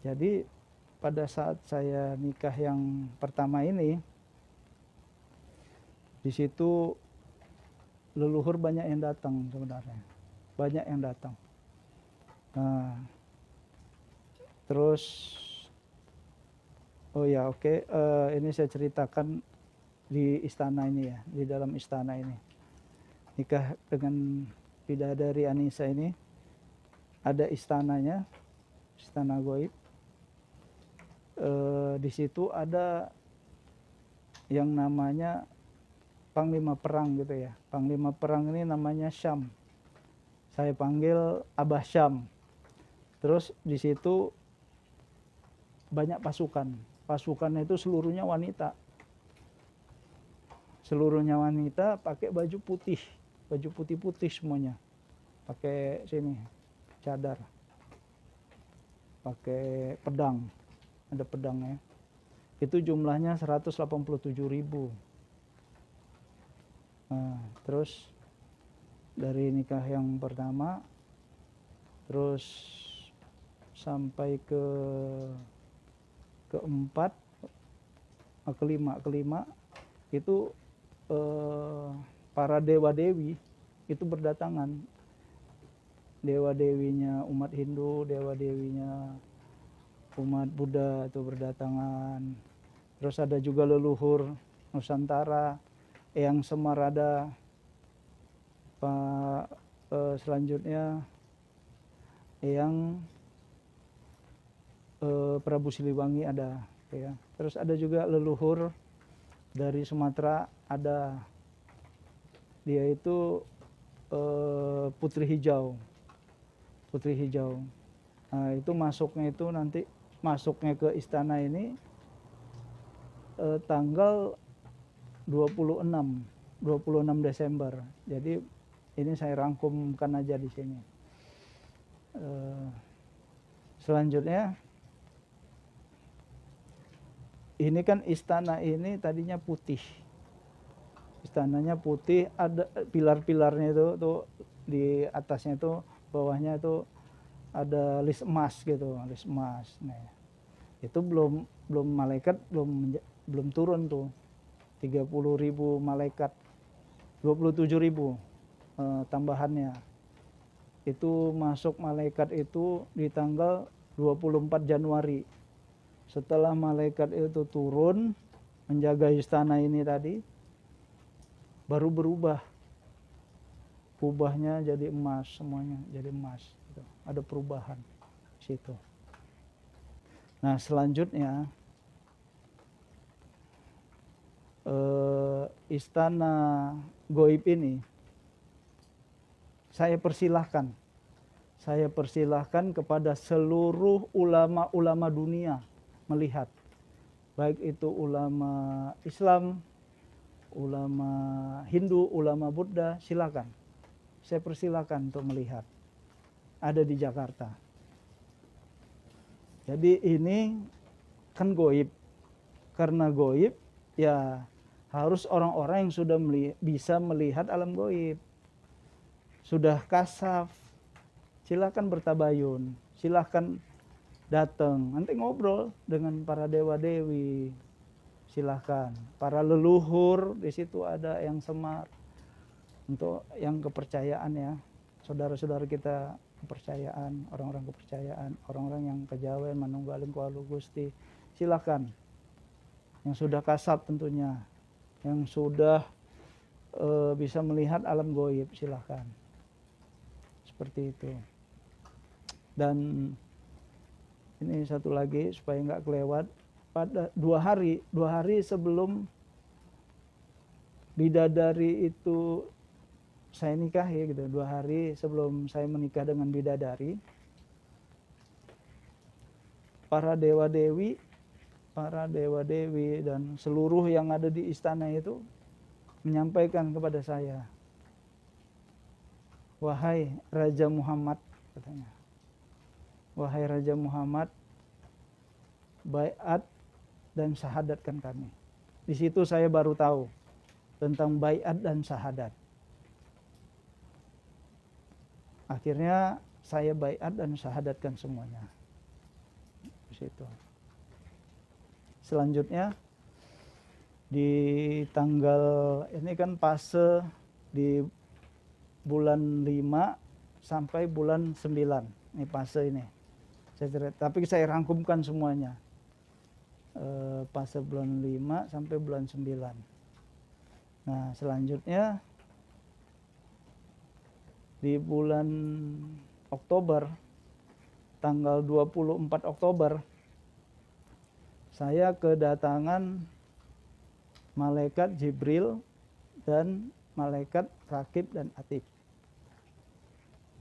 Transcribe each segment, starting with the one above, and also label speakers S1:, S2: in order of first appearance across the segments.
S1: Jadi pada saat saya nikah yang pertama ini, di situ leluhur banyak yang datang sebenarnya, banyak yang datang. Nah, terus, oh ya oke, ini saya ceritakan di istana ini ya, di dalam istana ini. Nikah dengan bidadari Anissa ini, ada istananya, istana goib. Di situ ada yang namanya panglima perang gitu ya. Panglima perang ini namanya Syam. Saya panggil Abah Syam. Terus di situ banyak pasukan. Pasukannya itu seluruhnya wanita. Seluruhnya wanita pakai baju putih. Baju putih-putih semuanya. Pakai sini cadar. Pakai pedang. Ada pedangnya. Itu jumlahnya 187.000. Nah, terus dari nikah yang pertama, terus sampai keempat, kelima itu para dewa-dewi itu berdatangan. Dewa-dewinya umat Hindu, dewa-dewinya umat Buddha itu berdatangan. Terus ada juga leluhur Nusantara, Eyang Semar ada, selanjutnya Eyang Prabu Siliwangi ada, ya. Terus ada juga leluhur dari Sumatera ada, dia itu Putri Hijau. Putri Hijau. Nah, itu masuknya itu nanti masuknya ke istana ini tanggal 26 Desember. Jadi ini saya rangkumkan aja di sini. Selanjutnya, ini kan istana ini tadinya putih. Istananya putih, ada pilar-pilarnya itu tuh di atasnya itu, bawahnya itu ada list emas gitu, list emas. Nah, itu belum malaikat belum turun tuh. 30.000 malaikat, 27.000 tambahannya. Itu masuk malaikat itu di tanggal 24 Januari. Setelah malaikat itu turun menjaga istana ini tadi, baru berubah. Ubahnya jadi emas, semuanya jadi emas. Gitu. Ada perubahan di situ. Nah, selanjutnya istana goib ini saya persilahkan kepada seluruh ulama-ulama dunia melihat, baik itu ulama Islam, ulama Hindu, ulama Buddha, silakan. Saya persilahkan untuk melihat. Ada di Jakarta. Jadi ini kan goib. Karena goib, ya harus orang-orang yang sudah bisa melihat alam goib. Sudah kasaf, silakan bertabayun, silakan datang, nanti ngobrol dengan para dewa-dewi, silakan. Para leluhur di situ ada yang Semar, untuk yang kepercayaan ya, saudara-saudara kita kepercayaan, orang-orang kepercayaan, orang-orang yang kejawen, manunggaling, kualu gusti, silakan. Yang sudah kasab tentunya, yang sudah bisa melihat alam goib, silakan. Seperti itu. Dan ini satu lagi supaya nggak kelewat, pada 2 hari sebelum bidadari itu saya nikahi gitu, 2 hari sebelum saya menikah dengan bidadari, para dewa-dewi dan seluruh yang ada di istana itu menyampaikan kepada saya, wahai Raja Muhammad, katanya, wahai Raja Muhammad, baiat dan syahadatkan kami. Di situ saya baru tahu tentang baiat dan syahadat. Akhirnya saya baiat dan syahadatkan semuanya. Di situ. Selanjutnya di tanggal ini kan fase di bulan 5 sampai bulan 9. Ini fase ini. Tapi saya rangkumkan semuanya. Fase bulan 5 sampai bulan 9. Nah, selanjutnya di bulan Oktober, tanggal 24 Oktober, saya kedatangan malaikat Jibril dan malaikat Rakib dan Atid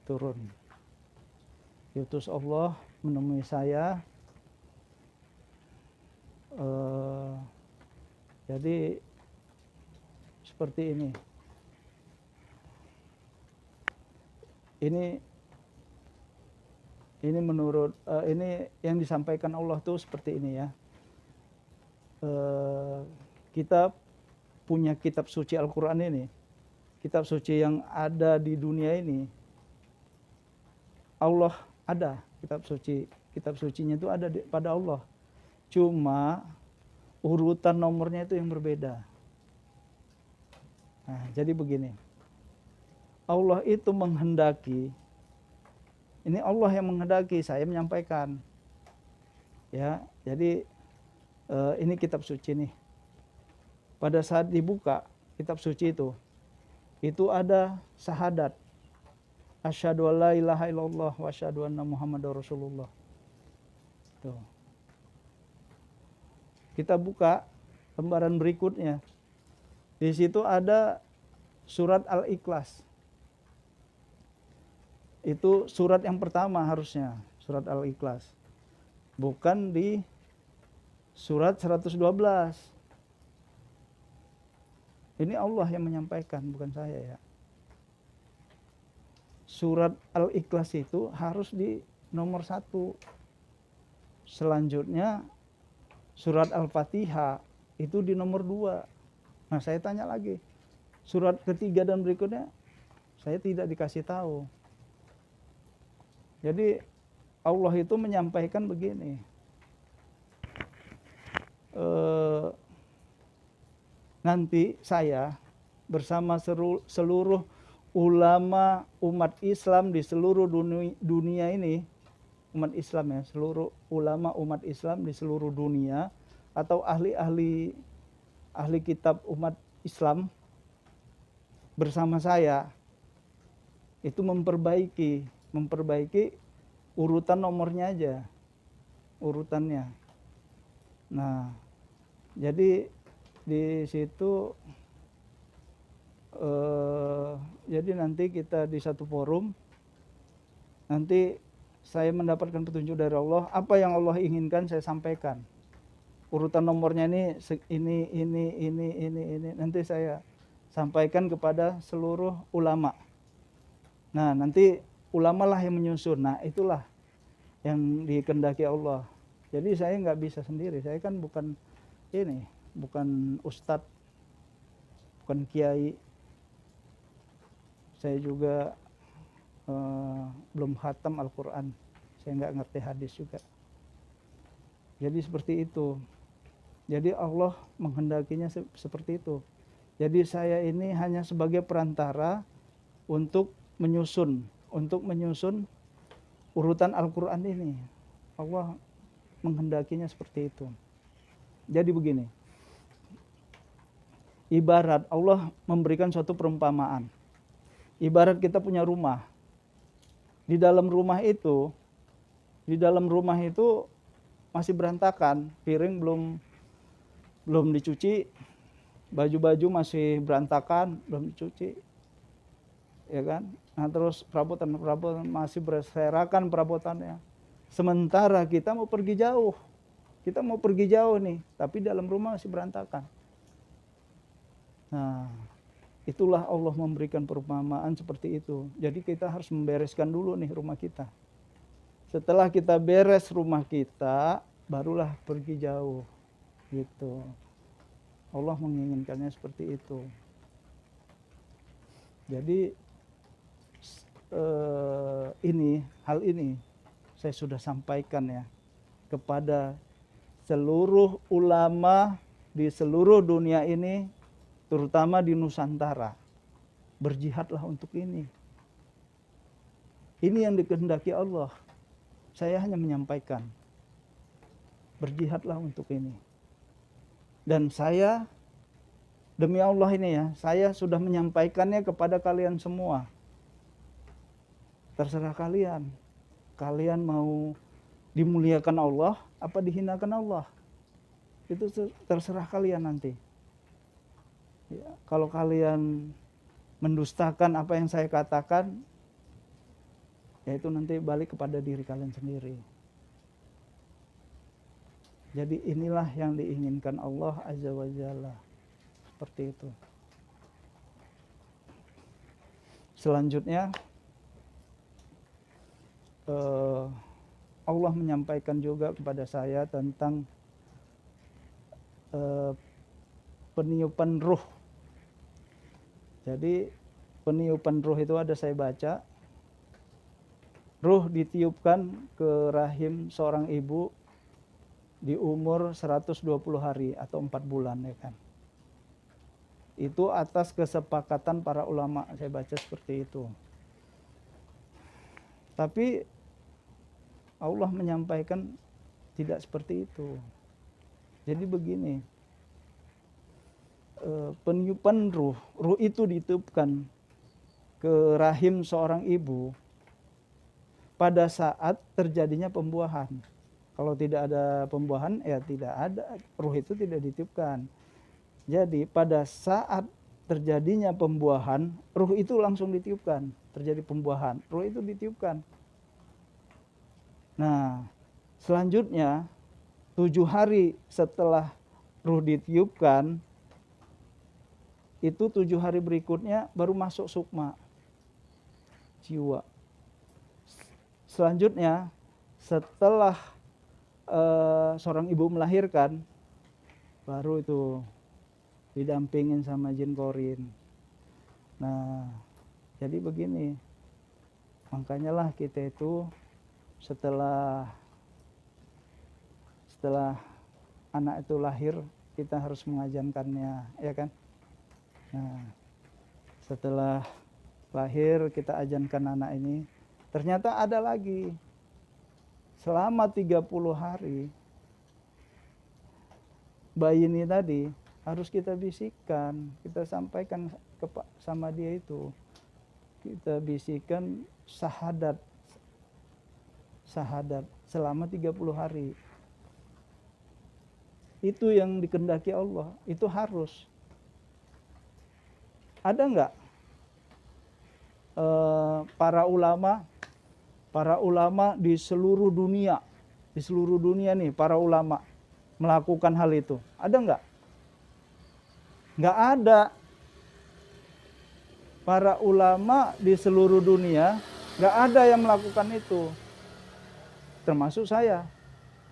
S1: turun. Diutus Allah menemui saya. Jadi seperti ini. Ini menurut ini yang disampaikan Allah tuh seperti ini ya. Kita punya kitab suci Al-Quran ini, kitab suci yang ada di dunia ini. Allah ada kitab suci, kitab sucinya itu ada pada Allah. Cuma urutan nomornya itu yang berbeda. Nah, jadi begini. Allah itu menghendaki. Ini Allah yang menghendaki, saya menyampaikan. Ya, jadi ini kitab suci nih. Pada saat dibuka kitab suci itu ada syahadat. Asyhadu alla ilaha illallah wa asyhadu anna Muhammadar Rasulullah. Tuh. Kita buka lembaran berikutnya. Di situ ada surat Al-Ikhlas. Itu surat yang pertama harusnya, surat Al-Ikhlas. Bukan di surat 112. Ini Allah yang menyampaikan, bukan saya ya. Surat Al-Ikhlas itu harus di nomor 1. Selanjutnya surat Al-Fatihah itu di nomor 2. Nah, saya tanya lagi. Surat ketiga dan berikutnya saya tidak dikasih tahu. Jadi Allah itu menyampaikan begini. Nanti saya bersama seluruh ulama umat Islam di seluruh dunia ini, umat Islam ya, seluruh ulama umat Islam di seluruh dunia atau ahli kitab umat Islam bersama saya itu memperbaiki urutan nomornya aja, urutannya. Nah, jadi di situ jadi nanti kita di satu forum, nanti saya mendapatkan petunjuk dari Allah, apa yang Allah inginkan saya sampaikan. Urutan nomornya ini nanti saya sampaikan kepada seluruh ulama. Nah, nanti ulama lah yang menyusun. Nah, itulah yang dikehendaki Allah. Jadi saya nggak bisa sendiri. Saya kan bukan ustadz, bukan kiai. Saya juga belum khatam Al-Quran. Saya nggak ngerti hadis juga. Jadi seperti itu. Jadi Allah menghendakinya seperti itu. Jadi saya ini hanya sebagai perantara untuk menyusun urutan Al-Quran ini. Allah menghendakinya seperti itu. Jadi begini. Ibarat Allah memberikan suatu perumpamaan. Ibarat kita punya rumah. Di dalam rumah itu masih berantakan, piring belum dicuci, baju-baju masih berantakan, belum dicuci. Ya kan? Nah, terus perabotan masih berserakan perabotannya. Sementara kita mau pergi jauh. Kita mau pergi jauh nih, tapi dalam rumah masih berantakan. Nah, itulah Allah memberikan perumpamaan seperti itu. Jadi kita harus membereskan dulu nih rumah kita. Setelah kita beres rumah kita, barulah pergi jauh. Gitu. Allah menginginkannya seperti itu. Jadi hal ini saya sudah sampaikan ya. kepada seluruh ulama di seluruh dunia ini, terutama di Nusantara. Berjihadlah untuk ini. Ini yang dikehendaki Allah. Saya hanya menyampaikan. Berjihadlah untuk ini. Dan saya, demi Allah ini ya, saya sudah menyampaikannya kepada kalian semua. Terserah kalian. Kalian mau dimuliakan Allah, apa dihinakan Allah. Itu terserah kalian nanti. Ya, kalau kalian mendustakan apa yang saya katakan, ya itu nanti balik kepada diri kalian sendiri. Jadi inilah yang diinginkan Allah Azza wa Jalla. Seperti itu. Selanjutnya Allah menyampaikan juga kepada saya tentang peniupan ruh. Jadi peniupan ruh itu ada saya baca. Ruh ditiupkan ke rahim seorang ibu di umur 120 hari atau 4 bulan ya kan. Itu atas kesepakatan para ulama, saya baca seperti itu. Tapi Allah menyampaikan tidak seperti itu. Jadi begini, peniupan ruh itu ditiupkan ke rahim seorang ibu pada saat terjadinya pembuahan. Kalau tidak ada pembuahan, ya tidak ada, ruh itu tidak ditiupkan. Jadi pada saat terjadinya pembuahan, ruh itu langsung ditiupkan. Terjadi pembuahan, ruh itu ditiupkan. Nah, selanjutnya 7 hari setelah ruh ditiupkan, itu 7 hari berikutnya baru masuk sukma, jiwa. Selanjutnya setelah seorang ibu melahirkan, baru itu didampingin sama jin korin. Nah, jadi begini, makanya lah kita itu setelah anak itu lahir, kita harus mengajankannya, ya kan? Nah, setelah lahir kita ajankan anak ini, ternyata ada lagi selama 30 hari bayi ini tadi harus kita bisikkan, kita sampaikan sama dia itu, kita bisikkan syahadat selama 30 hari. Itu yang dikehendaki Allah, itu harus. Ada enggak para ulama di seluruh dunia nih, para ulama melakukan hal itu? Ada enggak? Enggak ada. Para ulama di seluruh dunia enggak ada yang melakukan itu. Termasuk saya,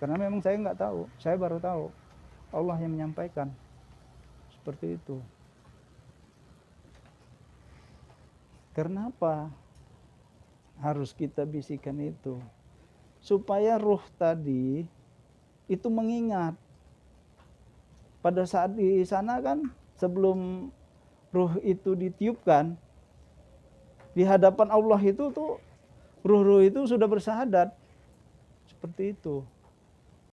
S1: karena memang saya nggak tahu, saya baru tahu, Allah yang menyampaikan seperti itu. Kenapa harus kita bisikan itu? Supaya ruh tadi itu mengingat. Pada saat di sana kan, sebelum ruh itu ditiupkan, di hadapan Allah itu tuh ruh-ruh itu sudah bersyahadat. Seperti itu.